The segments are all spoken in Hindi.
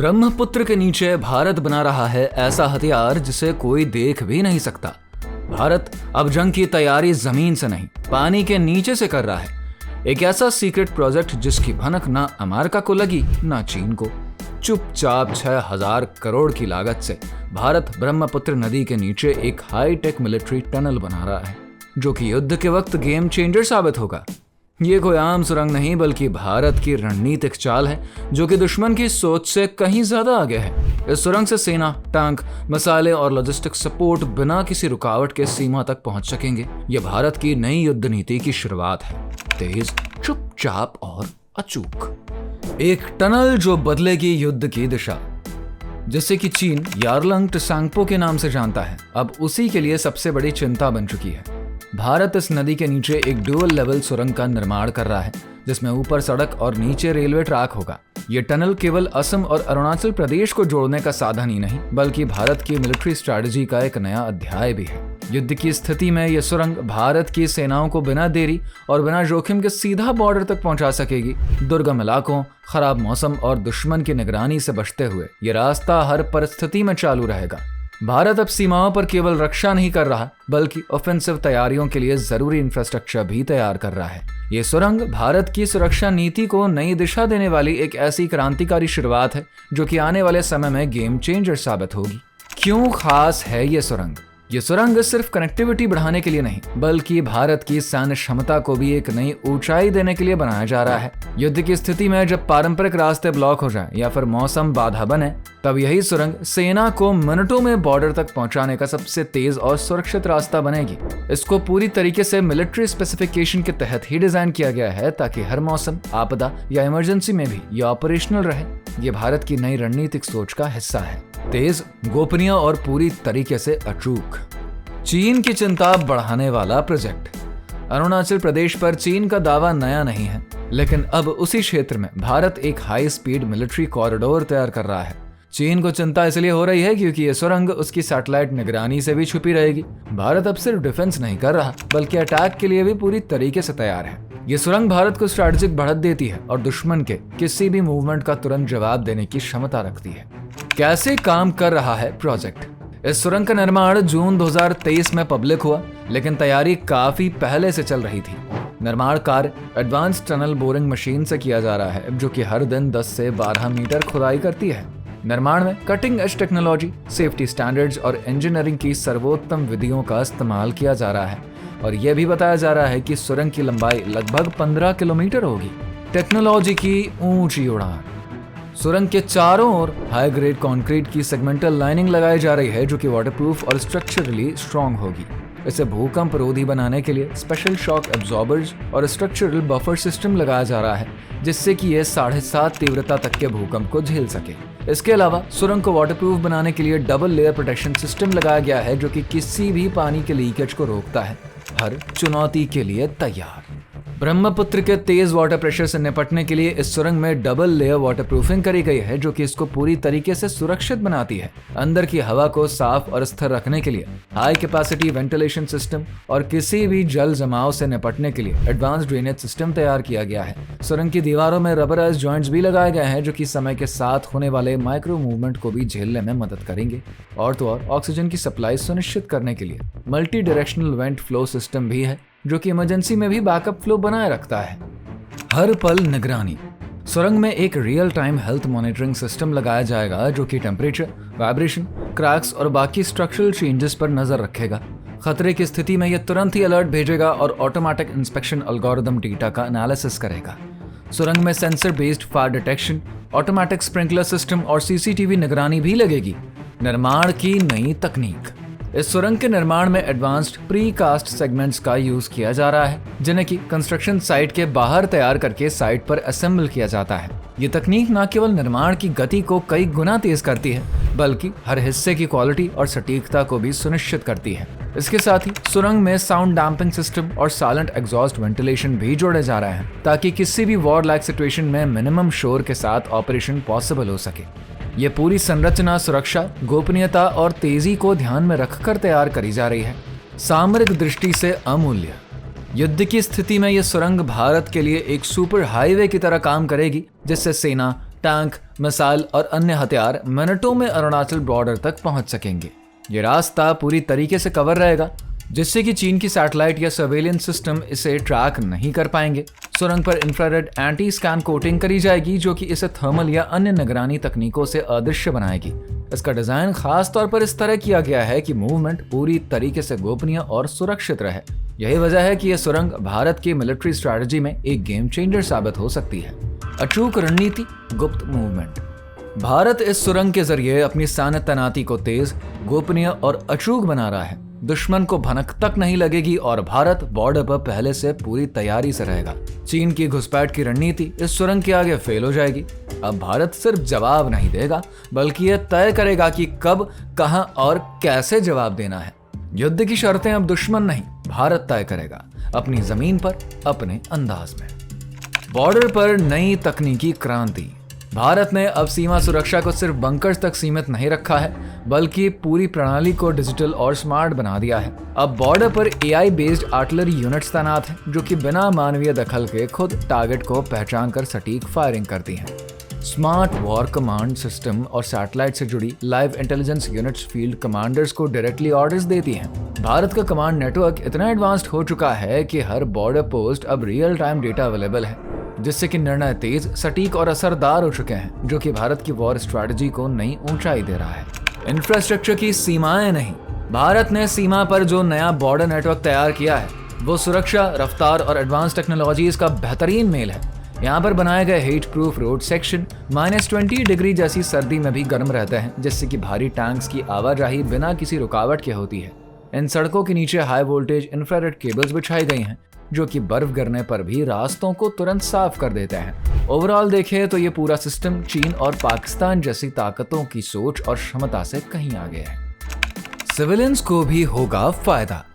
ब्रह्मपुत्र के नीचे भारत बना रहा है ऐसा हथियार जिसे कोई देख भी नहीं सकता। भारत अब जंग की तैयारी जमीन से नहीं, पानी के नीचे से कर रहा है। एक ऐसा सीक्रेट प्रोजेक्ट जिसकी भनक ना अमेरिका को लगी ना चीन को। चुपचाप 6000 करोड़ की लागत से भारत ब्रह्मपुत्र नदी के नीचे एक हाईटेक मिलिट्री टनल बना रहा है, जो कि युद्ध के वक्त गेम चेंजर साबित होगा। ये कोई आम सुरंग नहीं, बल्कि भारत की रणनीतिक चाल है जो कि दुश्मन की सोच से कहीं ज्यादा आगे है। इस सुरंग से सेना, टैंक, मसाले और लॉजिस्टिक सपोर्ट बिना किसी रुकावट के सीमा तक पहुंच सकेंगे। ये भारत की नई युद्ध नीति की शुरुआत है, तेज, चुपचाप और अचूक। एक टनल जो बदलेगी युद्ध की दिशा, जिसे कि चीन यारलंग त्सांगपो के नाम से जानता है, अब उसी के लिए सबसे बड़ी चिंता बन चुकी है। भारत इस नदी के नीचे एक डुअल लेवल सुरंग का निर्माण कर रहा है, जिसमें ऊपर सड़क और नीचे रेलवे ट्रैक होगा। ये टनल केवल असम और अरुणाचल प्रदेश को जोड़ने का साधन ही नहीं, बल्कि भारत की मिलिट्री स्ट्रैटेजी का एक नया अध्याय भी है। युद्ध की स्थिति में यह सुरंग भारत की सेनाओं को बिना देरी और बिना जोखिम के सीधा बॉर्डर तक पहुंचा सकेगी। दुर्गम इलाकों, खराब मौसम और दुश्मन की निगरानी से बचते हुए ये रास्ता हर परिस्थिति में चालू रहेगा। भारत अब सीमाओं पर केवल रक्षा नहीं कर रहा, बल्कि ऑफेंसिव तैयारियों के लिए जरूरी इंफ्रास्ट्रक्चर भी तैयार कर रहा है। ये सुरंग भारत की सुरक्षा नीति को नई दिशा देने वाली एक ऐसी क्रांतिकारी शुरुआत है जो कि आने वाले समय में गेम चेंजर साबित होगी। क्यों खास है ये सुरंग? ये सुरंग सिर्फ कनेक्टिविटी बढ़ाने के लिए नहीं, बल्कि भारत की सैन्य क्षमता को भी एक नई ऊंचाई देने के लिए बनाया जा रहा है। युद्ध की स्थिति में जब पारंपरिक रास्ते ब्लॉक हो जाएं या फिर मौसम बाधा बने, तब यही सुरंग सेना को मिनटों में बॉर्डर तक पहुंचाने का सबसे तेज और सुरक्षित रास्ता बनेगी। इसको पूरी तरीके से मिलिट्री स्पेसिफिकेशन के तहत ही डिजाइन किया गया है, ताकि हर मौसम, आपदा या इमरजेंसी में भी ये ऑपरेशनल रहे। ये भारत की नई रणनीतिक सोच का हिस्सा है, तेज, गोपनीय और पूरी तरीके से अचूक। चीन की चिंता बढ़ाने वाला प्रोजेक्ट। अरुणाचल प्रदेश पर चीन का दावा नया नहीं है, लेकिन अब उसी क्षेत्र में भारत एक हाई स्पीड मिलिट्री कॉरिडोर तैयार कर रहा है। चीन को चिंता इसलिए हो रही है क्योंकि ये सुरंग उसकी सैटेलाइट निगरानी से भी छुपी रहेगी। भारत अब सिर्फ डिफेंस नहीं कर रहा, बल्कि अटैक के लिए भी पूरी तरीके से तैयार है। ये सुरंग भारत को स्ट्रैटेजिक बढ़त देती है और दुश्मन के किसी भी मूवमेंट का तुरंत जवाब देने की क्षमता रखती है। कैसे काम कर रहा है प्रोजेक्ट? इस सुरंग का निर्माण जून 2023 में पब्लिक हुआ, लेकिन तैयारी काफी पहले से चल रही थी। निर्माण कार्य एडवांस टनल बोरिंग मशीन से किया जा रहा है, जो कि हर दिन 10 से 12 मीटर खुदाई करती है। निर्माण में cutting edge technology, safety standards और इंजीनियरिंग की सर्वोत्तम विधियों का इस्तेमाल किया जा रहा है, और यह भी बताया जा रहा है कि सुरंग की लंबाई लगभग 15 किलोमीटर होगी। टेक्नोलॉजी की ऊंची उड़ान। सुरंग के चारों ओर हाई ग्रेड कंक्रीट की सेगमेंटल लाइनिंग लगाई जा रही है, जो कि वाटरप्रूफ और स्ट्रक्चरली स्ट्रॉन्ग होगी। इसे भूकंप रोधी बनाने के लिए स्पेशल शॉक एब्जॉर्बर्स और स्ट्रक्चरल बफर सिस्टम लगाया जा रहा है, जिससे कि यह 7.5 तीव्रता तक के भूकंप को झेल सके। इसके अलावा सुरंग को वाटरप्रूफ बनाने के लिए डबल लेयर प्रोटेक्शन सिस्टम लगाया गया है, जो कि किसी भी पानी के लीकेज को रोकता है। हर चुनौती के लिए तैयार। ब्रह्मपुत्र के तेज वाटर प्रेशर से निपटने के लिए इस सुरंग में डबल लेयर वाटरप्रूफिंग करी गई है, जो कि इसको पूरी तरीके से सुरक्षित बनाती है। अंदर की हवा को साफ और स्थिर रखने के लिए हाई कैपेसिटी वेंटिलेशन सिस्टम और किसी भी जल जमाव से निपटने के लिए एडवांस ड्रेनेज सिस्टम तैयार किया गया है। सुरंग की दीवारों में रबराइज जॉइंट्स भी लगाए गए हैं, जो कि समय के साथ होने वाले माइक्रो मूवमेंट को भी झेलने में मदद करेंगे। और तो और ऑक्सीजन की सप्लाई सुनिश्चित करने के लिए multi directional went flow system भी है, जो कि इमरजेंसी में भी बैकअप फ्लो बनाए रखता है। हर पल निगरानी। सुरंग में एक real time health monitoring system लगाया जाएगा, जो कि टेम्परेचर, वाइब्रेशन, क्रैक्स और बाकी स्ट्रक्चरल चेंजेस पर नजर रखेगा। खतरे की स्थिति में यह तुरंत ही अलर्ट भेजेगा और ऑटोमेटिक इंस्पेक्शन एल्गोरिथम डेटा का एनालिसिस करेगा। सुरंग में sensor based fire detection, automatic sprinkler system और सीसीटीवी निगरानी भी लगेगी। निर्माण की नई तकनीक। इस सुरंग के निर्माण में एडवांस्ड प्री कास्ट सेगमेंट्स का यूज किया जा रहा है, जिन्हें कि कंस्ट्रक्शन साइट के बाहर तैयार करके साइट पर असेंबल किया जाता है। ये तकनीक न केवल निर्माण की गति को कई गुना तेज करती है, बल्कि हर हिस्से की क्वालिटी और सटीकता को भी सुनिश्चित करती है। इसके साथ ही सुरंग में साउंड डैम्पिंग सिस्टम और साइलेंट एग्जॉस्ट वेंटिलेशन भी जोड़े जा रहे हैं, ताकि किसी भी वॉर लाइक सिचुएशन में मिनिमम शोर के साथ ऑपरेशन पॉसिबल हो सके। ये पूरी संरचना सुरक्षा, गोपनीयता और तेजी को ध्यान में रखकर तैयार करी जा रही है। सामरिक दृष्टि से अमूल्य। युद्ध की स्थिति में यह सुरंग भारत के लिए एक सुपर हाईवे की तरह काम करेगी, जिससे सेना, टैंक, मिसाइल और अन्य हथियार मिनटों में अरुणाचल बॉर्डर तक पहुंच सकेंगे। ये रास्ता पूरी तरीके से कवर रहेगा, जिससे कि चीन की सैटेलाइट या सर्वेलेंस सिस्टम इसे ट्रैक नहीं कर पाएंगे। सुरंग पर इंफ्रारेड एंटी स्कैन कोटिंग करी जाएगी, जो कि इसे थर्मल या अन्य निगरानी तकनीकों से अदृश्य बनाएगी। इसका डिजाइन खास तौर पर इस तरह किया गया है कि मूवमेंट पूरी तरीके से गोपनीय और सुरक्षित रहे। यही वजह है कि यह सुरंग भारत की मिलिट्री स्ट्रैटेजी में एक गेम चेंजर साबित हो सकती है। अचूक रणनीति, गुप्त मूवमेंट। भारत इस सुरंग के जरिए अपनी सैन्य तैनाती को तेज, गोपनीय और अचूक बना रहा है। दुश्मन को भनक तक नहीं लगेगी और भारत बॉर्डर पर पहले से पूरी तैयारी से रहेगा। चीन की घुसपैठ की रणनीति इस सुरंग के आगे फेल हो जाएगी। अब भारत सिर्फ जवाब नहीं देगा, बल्कि यह तय करेगा कि कब, कहां और कैसे जवाब देना है। युद्ध की शर्तें अब दुश्मन नहीं, भारत तय करेगा, अपनी जमीन पर, अपने अंदाज में। बॉर्डर पर नई तकनीकी क्रांति। भारत ने अब सीमा सुरक्षा को सिर्फ बंकर्स तक सीमित नहीं रखा है, बल्कि पूरी प्रणाली को डिजिटल और स्मार्ट बना दिया है। अब बॉर्डर पर AI बेस्ड आर्टिलरी यूनिट्स तैनात हैं, जो कि बिना मानवीय दखल के खुद टारगेट को पहचान कर सटीक फायरिंग करती हैं। स्मार्ट वॉर कमांड सिस्टम और सैटेलाइट से जुड़ी live intelligence units field commanders को डायरेक्टली ऑर्डर्स देती हैं। भारत का कमांड नेटवर्क इतना एडवांस्ड हो चुका है कि हर बॉर्डर पोस्ट अब रियल टाइम डेटा अवेलेबल है, जिससे कि निर्णय तेज, सटीक और असरदार हो चुके हैं, जो कि भारत की वॉर स्ट्रैटेजी को नई ऊंचाई दे रहा है। इंफ्रास्ट्रक्चर की सीमाएं नहीं, भारत ने सीमा पर जो नया बॉर्डर नेटवर्क तैयार किया है वो सुरक्षा, रफ्तार और एडवांस टेक्नोलॉजीज का बेहतरीन मेल है। यहाँ पर बनाए गए heat proof road section -20 degree जैसी सर्दी में भी गर्म रहते हैं, जिससे कि भारी टैंक्स की आवाजाही बिना किसी रुकावट के होती है। इन सड़कों के नीचे हाई वोल्टेज इंफ्रारेड केबल्स बिछाई गई हैं, जो कि बर्फ गिरने पर भी रास्तों को तुरंत साफ कर देते हैं। ओवरऑल देखें तो ये पूरा सिस्टम चीन और पाकिस्तान जैसी ताकतों की सोच और क्षमता से कहीं आगे है। सिविलियंस को भी होगा फायदा।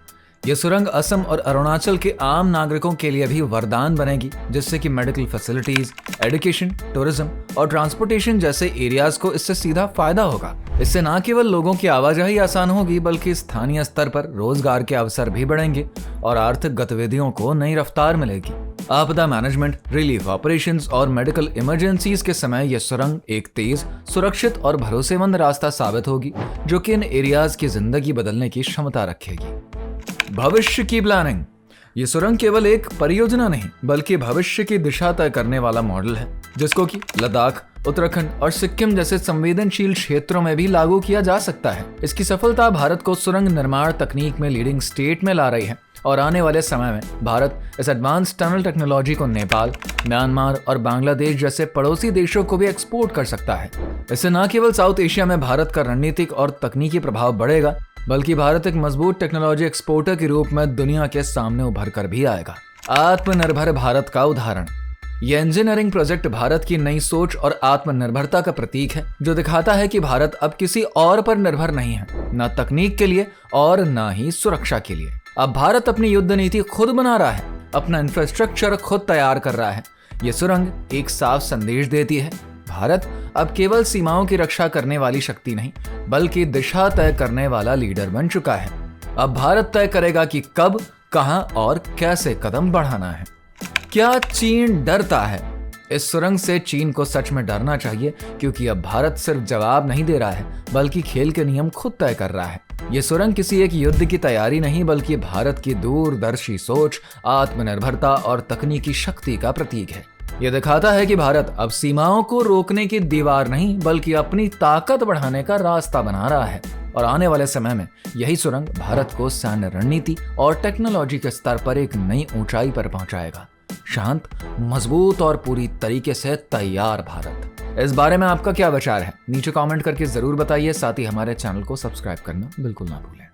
ये सुरंग असम और अरुणाचल के आम नागरिकों के लिए भी वरदान बनेगी, जिससे कि मेडिकल फैसिलिटीज, एजुकेशन, टूरिज्म और ट्रांसपोर्टेशन जैसे एरियाज को इससे सीधा फायदा होगा। इससे न केवल लोगों की आवाजाही आसान होगी, बल्कि स्थानीय स्तर पर रोजगार के अवसर भी बढ़ेंगे और आर्थिक गतिविधियों को नई रफ्तार मिलेगी। आपदा मैनेजमेंट, रिलीफ ऑपरेशंस और मेडिकल इमरजेंसीज के समय यह सुरंग एक तेज, सुरक्षित और भरोसेमंद रास्ता साबित होगी, जो कि इन एरियाज की जिंदगी बदलने की क्षमता रखेगी। भविष्य की प्लानिंग। ये सुरंग केवल एक परियोजना नहीं, बल्कि भविष्य की दिशा तय करने वाला मॉडल है, जिसको कि लद्दाख, उत्तराखंड और सिक्किम जैसे संवेदनशील क्षेत्रों में भी लागू किया जा सकता है। इसकी सफलता भारत को सुरंग निर्माण तकनीक में लीडिंग स्टेट में ला रही है और आने वाले समय में भारत इस एडवांस टनल टेक्नोलॉजी को नेपाल, म्यांमार और बांग्लादेश जैसे पड़ोसी देशों को भी एक्सपोर्ट कर सकता है। इससे न केवल साउथ एशिया में भारत का रणनीतिक और तकनीकी प्रभाव बढ़ेगा, बल्कि भारत एक मजबूत टेक्नोलॉजी एक्सपोर्टर के रूप में दुनिया के सामने उभर कर भी आएगा। आत्मनिर्भर भारत का उदाहरण। यह इंजीनियरिंग प्रोजेक्ट भारत की नई सोच और आत्मनिर्भरता का प्रतीक है, जो दिखाता है कि भारत अब किसी और पर निर्भर नहीं है, न तकनीक के लिए और न ही सुरक्षा के लिए। अब भारत अपनी युद्ध नीति खुद बना रहा है, अपना इंफ्रास्ट्रक्चर खुद तैयार कर रहा है। ये सुरंग एक साफ संदेश देती है, भारत अब केवल सीमाओं की रक्षा करने वाली शक्ति नहीं, बल्कि दिशा तय करने वाला लीडर बन चुका है। अब भारत तय करेगा कि कब, कहां और कैसे कदम बढ़ाना है। क्या चीन डरता है? इस सुरंग से चीन को सच में डरना चाहिए, क्योंकि अब भारत सिर्फ जवाब नहीं दे रहा है, बल्कि खेल के नियम खुद तय कर रहा है। ये सुरंग किसी एक युद्ध की तैयारी नहीं, बल्कि भारत की दूरदर्शी सोच, आत्मनिर्भरता और तकनीकी शक्ति का प्रतीक है। यह दिखाता है कि भारत अब सीमाओं को रोकने की दीवार नहीं, बल्कि अपनी ताकत बढ़ाने का रास्ता बना रहा है। और आने वाले समय में यही सुरंग भारत को सैन्य रणनीति और टेक्नोलॉजी के स्तर पर एक नई ऊंचाई पर पहुंचाएगा। शांत, मजबूत और पूरी तरीके से तैयार भारत। इस बारे में आपका क्या विचार है? नीचे कमेंट करके जरूर बताइए। साथ ही हमारे चैनल को सब्सक्राइब करना बिल्कुल ना भूलें।